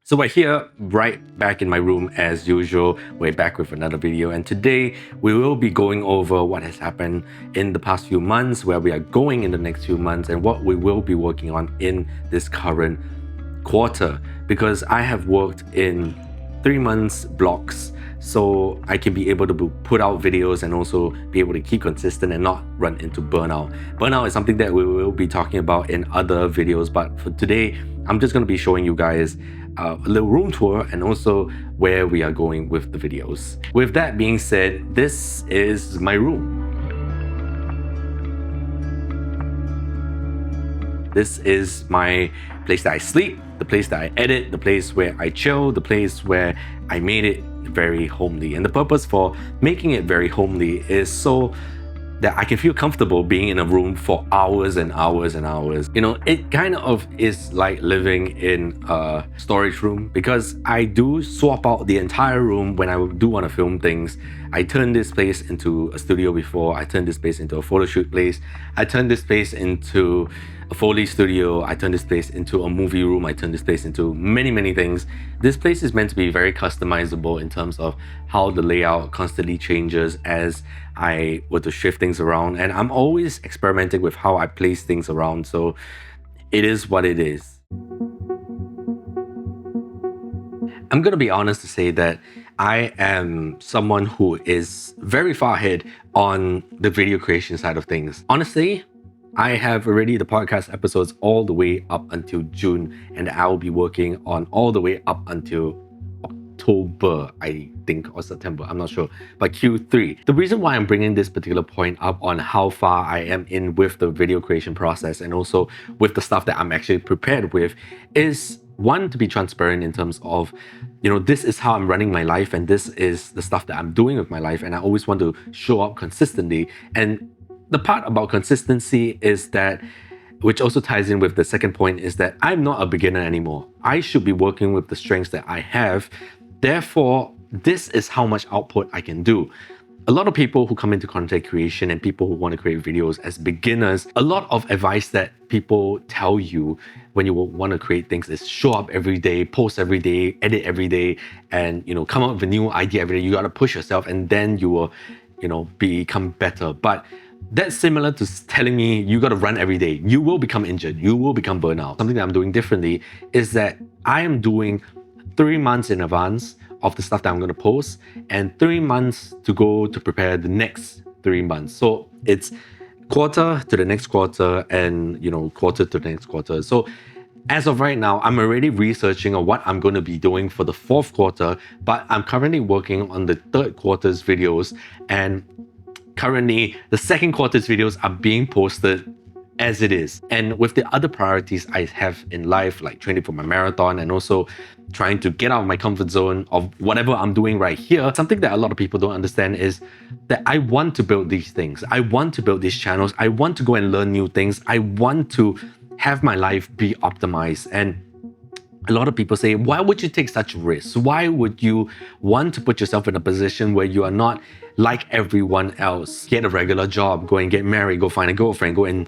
So we're here right back in my room as usual. We're back with another video, and today we will be going over what has happened in the past few months, where we are going in the next few months, and what we will be working on in this current quarter, because I have worked in 3 months blocks, so I can be able to put out videos and also be able to keep consistent and not run into burnout. Burnout is something that we will be talking about in other videos, but for today I'm just going to be showing you guys a little room tour and also where we are going with the videos. With that being said, this is my room. This is my place that I sleep, the place that I edit, the place where I chill, the place where I made it very homely. And the purpose for making it very homely is so that I can feel comfortable being in a room for hours and hours and hours. You know, it kind of is like living in a storage room, because I do swap out the entire room when I do want to film things. I turn this place into a studio before, I turn this place into a photo shoot place, I turn this place into a Foley studio, I turn this place into a movie room, I turn this place into many things. This place is meant to be very customizable in terms of how the layout constantly changes as I were to shift things around, and I'm always experimenting with how I place things around, so it is what it is. I'm gonna be honest to say that I am someone who is very far ahead on the video creation side of things. Honestly, I have already the podcast episodes all the way up until June, and I will be working on all the way up until October, I think, or September, I'm not sure, but Q3. The reason why I'm bringing this particular point up on how far I am in with the video creation process and also with the stuff that I'm actually prepared with is, one, to be transparent in terms of, you know, this is how I'm running my life and this is the stuff that I'm doing with my life, and I always want to show up consistently. And the part about consistency is that, which also ties in with the second point, is that I'm not a beginner anymore. I should be working with the strengths that I have. Therefore, this is how much output I can do. A lot of people who come into content creation and people who want to create videos as beginners, a lot of advice that people tell you when you want to create things is show up every day, post every day, edit every day, and, you know, come up with a new idea every day. You got to push yourself and then you will, you know, become better. But that's similar to telling me you got to run every day. You will become injured. You will become burnout. Something that I'm doing differently is that I am doing 3 months in advance of the stuff that I'm going to post, and 3 months to go to prepare the next 3 months. So it's quarter to the next quarter and, you know, quarter to the next quarter. So as of right now, I'm already researching on what I'm going to be doing for the 4th quarter, but I'm currently working on the 3rd quarter's videos, and currently the 2nd quarter's videos are being posted as it is. And with the other priorities I have in life, like training for my marathon and also trying to get out of my comfort zone of whatever I'm doing right here, something that a lot of people don't understand is that I want to build these things. I want to build these channels. I want to go and learn new things. I want to have my life be optimized. And a lot of people say, why would you take such risks? Why would you want to put yourself in a position where you are not like everyone else? Get a regular job, go and get married, go find a girlfriend, go and,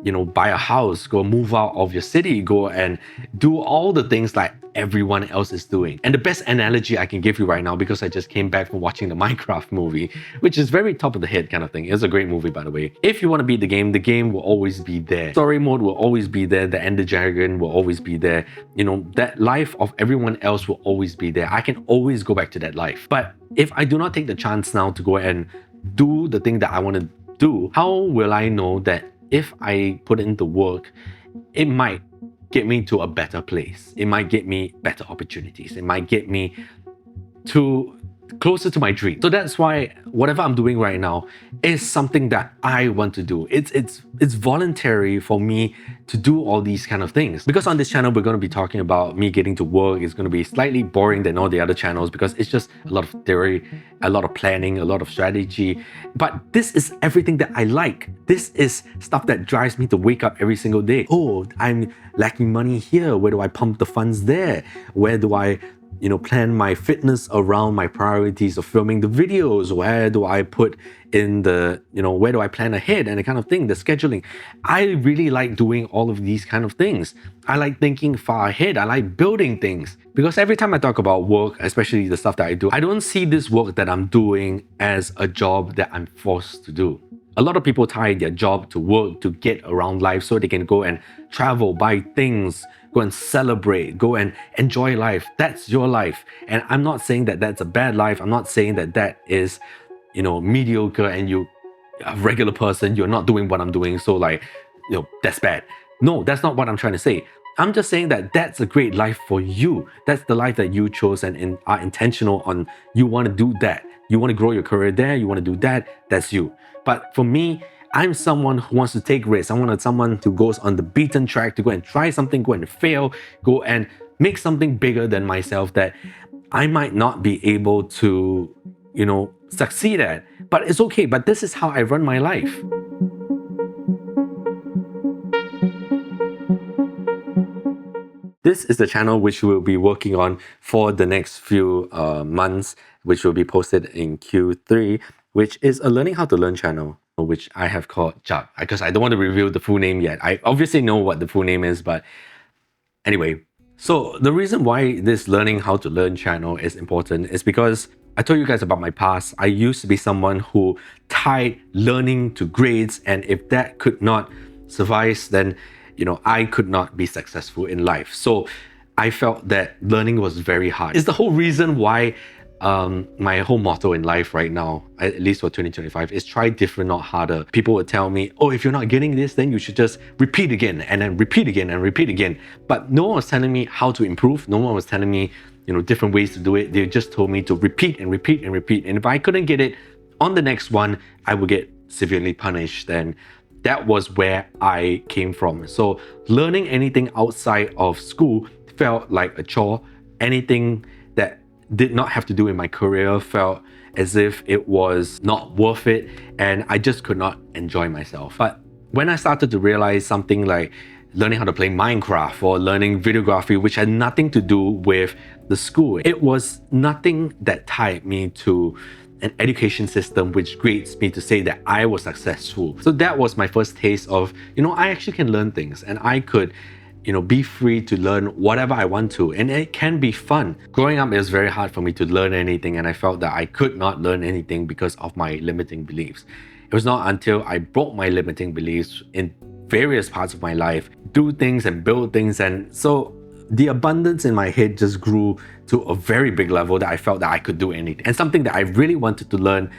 you know, buy a house, go move out of your city, go and do all the things like everyone else is doing. And the best analogy I can give you right now, because I just came back from watching the Minecraft movie, which is very top of the head kind of thing. It's a great movie, by the way. If you want to beat the game will always be there. Story mode will always be there. The Ender Dragon will always be there. You know, that life of everyone else will always be there. I can always go back to that life. But if I do not take the chance now to go and do the thing that I want to do, how will I know that if I put in the work, it might get me to a better place? It might get me better opportunities. It might get me to closer to my dream. So that's why whatever I'm doing right now is something that I want to do. It's voluntary for me to do all these kind of things. Because on this channel, we're going to be talking about me getting to work. It's going to be slightly boring than all the other channels because it's just a lot of theory, a lot of planning, a lot of strategy. But this is everything that I like. This is stuff that drives me to wake up every single day. Oh, I'm lacking money here. Where do I pump the funds there? Where do I plan my fitness around my priorities of filming the videos. Where do I put in where do I plan ahead and the kind of thing, the scheduling. I really like doing all of these kind of things. I like thinking far ahead. I like building things, because every time I talk about work, especially the stuff that I do, I don't see this work that I'm doing as a job that I'm forced to do. A lot of people tie their job to work to get around life so they can go and travel, buy things, go and celebrate, go and enjoy life. That's your life. And I'm not saying that that's a bad life. I'm not saying that that is, mediocre and you, a regular person, you're not doing what I'm doing. So that's bad. No, that's not what I'm trying to say. I'm just saying that that's a great life for you. That's the life that you chose and are intentional on. You want to do that. You want to grow your career there. You want to do that. That's you. But for me, I'm someone who wants to take risks. I want someone who goes on the beaten track to go and try something, go and fail, go and make something bigger than myself that I might not be able to, succeed at. But it's okay. But this is how I run my life. This is the channel which we'll be working on for the next few months, which will be posted in Q3, which is a learning how to learn channel, which I have called Chuck, because I don't want to reveal the full name yet. I obviously know what the full name is, but anyway. So the reason why this learning how to learn channel is important is because I told you guys about my past. I used to be someone who tied learning to grades, and if that could not suffice, then I could not be successful in life. So I felt that learning was very hard. It's the whole reason why my whole motto in life right now, at least for 2025, is try different, not harder. People would tell me, oh, if you're not getting this, then you should just repeat again and then repeat again and repeat again. But no one was telling me how to improve. No one was telling me, different ways to do it. They just told me to repeat and repeat and repeat. And if I couldn't get it on the next one, I would get severely punished. And that was where I came from. So learning anything outside of school felt like a chore. Anything that did not have to do with my career felt as if it was not worth it, and I just could not enjoy myself. But when I started to realize something like learning how to play Minecraft or learning videography, which had nothing to do with the school, it was nothing that tied me to an education system which grades me to say that I was successful. So that was my first taste of, I actually can learn things, and I could, be free to learn whatever I want to, and it can be fun. Growing up, it was very hard for me to learn anything, and I felt that I could not learn anything because of my limiting beliefs. It was not until I broke my limiting beliefs in various parts of my life, do things and build things, and so the abundance in my head just grew to a very big level that I felt that I could do anything. And something that I really wanted to learn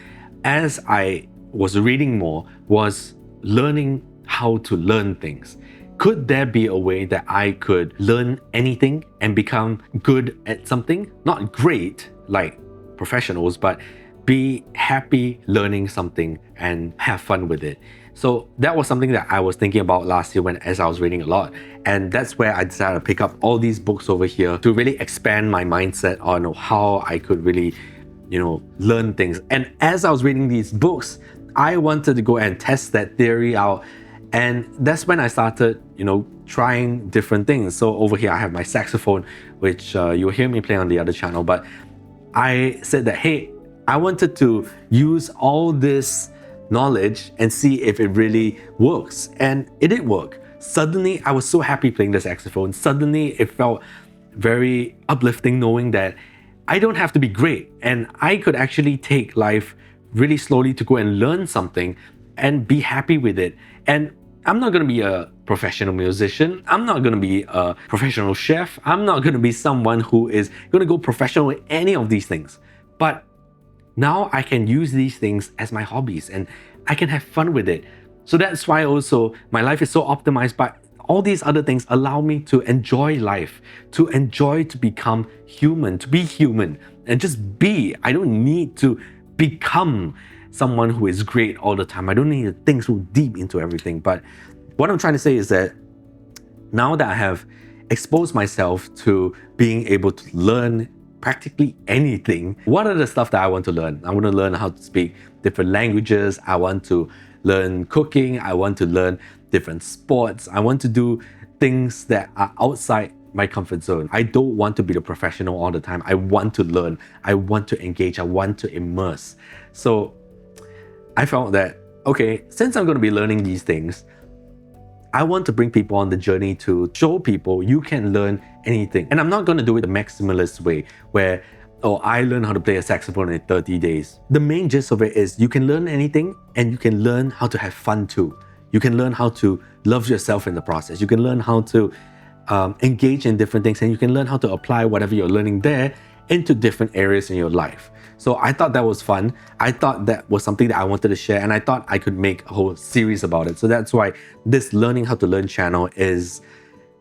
as I was reading more was learning how to learn things. Could there be a way that I could learn anything and become good at something? Not great like professionals, but be happy learning something and have fun with it. So that was something that I was thinking about last year as I was reading a lot. And that's where I decided to pick up all these books over here to really expand my mindset on how I could really, learn things. And as I was reading these books, I wanted to go and test that theory out. And that's when I started, trying different things. So over here, I have my saxophone, which you'll hear me play on the other channel. But I said that, hey, I wanted to use all this knowledge and see if it really works. And it did work. Suddenly, I was so happy playing the saxophone. Suddenly, it felt very uplifting knowing that I don't have to be great, and I could actually take life really slowly to go and learn something and be happy with it. And I'm not going to be a professional musician. I'm not going to be a professional chef. I'm not going to be someone who is going to go professional in any of these things. But now I can use these things as my hobbies and I can have fun with it. So that's why also my life is so optimized, but all these other things allow me to enjoy life, to enjoy to become human, to be human and just be. I don't need to become someone who is great all the time. I don't need to think so deep into everything. But what I'm trying to say is that now that I have exposed myself to being able to learn practically anything, what are the stuff that I want to learn? I want to learn how to speak different languages. I want to learn cooking. I want to learn different sports. I want to do things that are outside my comfort zone. I don't want to be the professional all the time. I want to learn. I want to engage. I want to immerse. So I felt that, okay, since I'm going to be learning these things, I want to bring people on the journey to show people you can learn anything. And I'm not going to do it the maximalist way where, oh, I learned how to play a saxophone in 30 days. The main gist of it is you can learn anything and you can learn how to have fun too. You can learn how to love yourself in the process. You can learn how to engage in different things, and you can learn how to apply whatever you're learning there into different areas in your life. So I thought that was fun. I thought that was something that I wanted to share, and I thought I could make a whole series about it. So that's why this Learning How to Learn channel is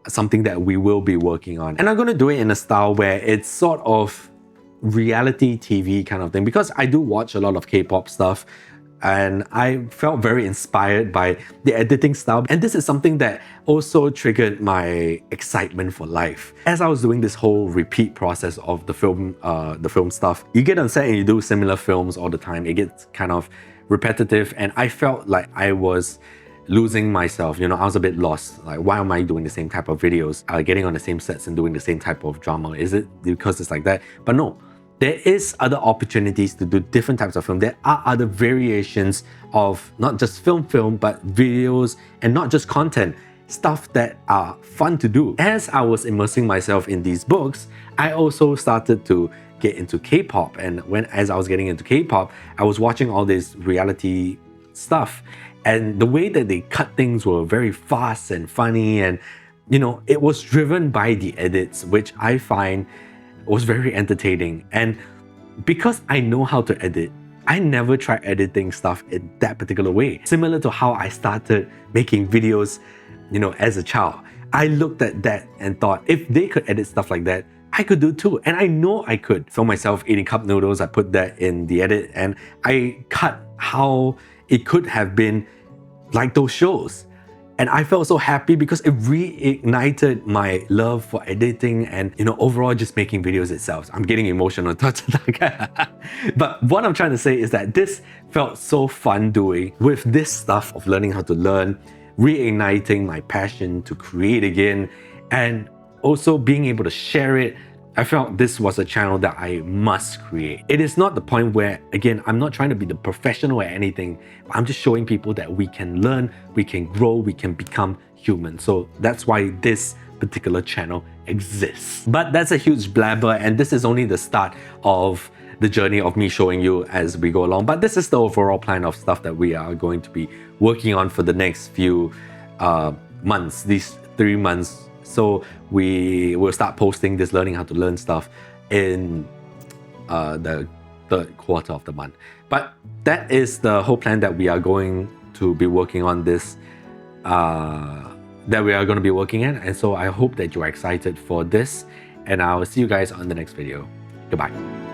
something that we will be working on. And I'm going to do it in a style where it's sort of reality TV kind of thing, because I do watch a lot of K-pop stuff and I felt very inspired by the editing style. And this is something that also triggered my excitement for life. As I was doing this whole repeat process of the film stuff, you get on set and you do similar films all the time. It gets kind of repetitive, and I felt like I was losing myself. You know, I was a bit lost. Like, why am I doing the same type of videos, getting on the same sets and doing the same type of drama? Is it because it's like that? But no. There is other opportunities to do different types of film. There are other variations of not just film, but videos, and not just content, stuff that are fun to do. As I was immersing myself in these books, I also started to get into K-pop. And as I was getting into K-pop, I was watching all this reality stuff. And the way that they cut things were very fast and funny. And, you know, it was driven by the edits, which I find was very entertaining. And because I know how to edit, I never tried editing stuff in that particular way. Similar to how I started making videos, you know, as a child. I looked at that and thought, if they could edit stuff like that, I could do too. And I know I could. Film myself eating cup noodles, I put that in the edit, and I cut how it could have been like those shows. And I felt so happy because it reignited my love for editing and, you know, overall just making videos itself. I'm getting emotional. But what I'm trying to say is that this felt so fun doing with this stuff of learning how to learn, reigniting my passion to create again, and also being able to share it. I felt this was a channel that I must create. It is not the point where, again, I'm not trying to be the professional at anything. I'm just showing people that we can learn, we can grow, we can become human. So that's why this particular channel exists. But that's a huge blabber, and this is only the start of the journey of me showing you as we go along. But this is the overall plan of stuff that we are going to be working on for the next few months, these 3 months. So we will start posting this Learning How to Learn stuff in the third quarter of the month. But that is the whole plan that we are going to be working on this, that we are going to be working in. And so I hope that you are excited for this, and I will see you guys on the next video. Goodbye.